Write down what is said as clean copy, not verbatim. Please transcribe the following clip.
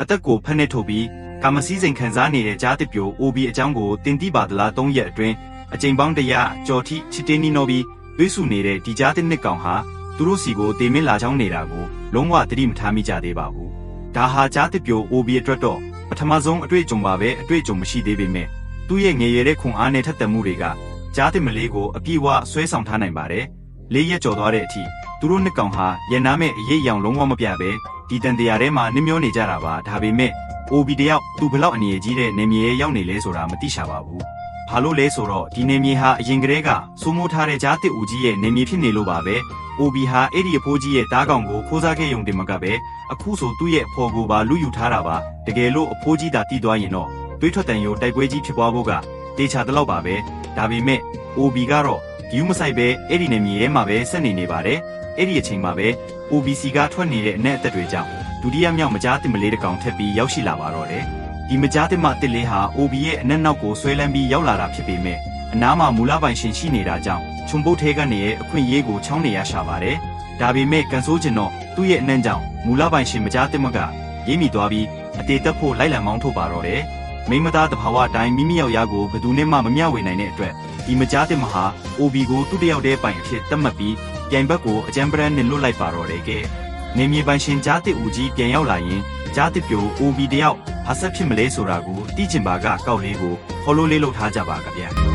အသက်ကိုဖက်နဲ့ထုတ်ပြီးကာမစည်းစိမ်ခံစားနေတဲ့ကြားတစ်ပြို OB အကြောင်းကိုတင်တိပါသလား3ရက်အတွင်းအကြိမ်ပေါင်း100ကျော်ထိချစ်တင်းနီးနှောပြီးတွေးဆနေတဲ့ဒီကြားတစ်နှစ်ကောင်ဟာသူတို့စီကိုတေမင်းလာချောင်းနေတာကိုလုံးဝသတိမထားမိကြသေးပါဘူးဒါဟာကြားတစ်ပြို OB အတွက်တော့ပထမဆုံးအတွေ့အကြုံပါပဲအတွေ့အကြုံမရှိသေးပေမဲ့သူ့ရဲ့ငယ်ရွယ်တဲ့ခွန်အားနဲ့ထက်သန်မှုတွေကကြားတစ်မလေးကိုအပြည့်အဝဆွဲဆောင်ထားနိုင်ပါတယ်4ရက်ကျော်သွားတဲ့အထိသူတို့နှစ်ကောင်ဟာရန်နာမဲ့အရေးအယောင်လုံးဝမပြပဲဒီတန်တရားထဲမှာနှမျောနေကြတာပါဒါပေမဲ့ OB တယောက်သူဘလောက်အနေရကြီးတဲ့နေမြေရဲ့ရောက်နေလဲဆိုတာမသိရှာပါဘူးဘာလို့လဲဆိုတော့ဒီနေမြေဟာအရင်ကတည်းကစိုးမိုးထားတဲ့ကြားတစ်ဦးကြီးရဲ့နေမြေဖြစ်နေလို့ပါပဲ OB ဟာအဲ့ဒီအဖိုးကြီးရဲ့တားကောင်ကိုခိုးစားခဲ့ရုံတင်မကပဲအခုဆိုသူ့ရဲ့အဖော်ကိုပါလူယူထားတာပါတကယ်လို့အဖိုးကြီးသာတီးသွားရင်တော့တွေးထွက်တန်ရိုတိုက်ပွဲကြီးဖြစ်ပွားဖို့ကတေချာတလောက်ပါပဲဒါပေမဲ့ OB ကတော့ဒီမဆိုင်ပဲအဲ့ဒီနေမြေထဲမှာပဲဆက်နေပါတယ်အဲ့ဒီအချိန်မှာပဲ OBC ကထွက်နေတဲ့အနက်အသက်တွေကြောင့်ဒုတိယမြောက်မကြားတင်မလေးတစ်ကောင်ထပ်ပြီးရောက်ရှိလာပါတော့တယ်ဒီမကြားတင်မတစ်လေးဟာ OB ရဲ့အနက်နောက်ကိုဆွဲလန်းပြီးရောက်လာတာဖြစ်ပေမဲ့အနားမှာမူလပိုင်ရှင်ရှိနေတာကြောင့်ခြုံပုတ်ထဲကနေရဲ့အခွင့်အရေးကိုချောင်းနေရရှာပါတယ်ဒါပေမဲ့ကန်ဆိုးကျင်တော့သူ့ရဲ့အနှံ့ကြောင့်မူလပိုင်ရှင်မကြားတင်မကရေးမိသွားပြီးအတေတက်ဖို့လိုက်လံမောင်းထုတ်ပါတော့တယ်မိမသားတဘာဝအတိုင်းမိမိယောက်ျားကိုဘယ်သူနဲ့မှမမျှဝေနိုင်တဲ့အတွက်ဒီမကြားတင်မဟာ OB ကိုသူ့တယောက်တည်းပိုင်အဖြစ်သတ်မှတ်ပြီးပြိုင်ဘက်ကိုအကြံပရန်နဲ့လွတ်လိုက်ပါတော့တယ်ကဲနေမြေပိုင်ရှင်ကြားတစ်ဦးကြီးပြန်ရောက်လာရင်ကြားတစ်ပြို OB တယောက်ဘာဆက်ဖြစ်မလဲဆိုတာကိုသိချင်ပါကကောက်လေးကို follow လေးလုပ်ထားကြပါကြဗျာ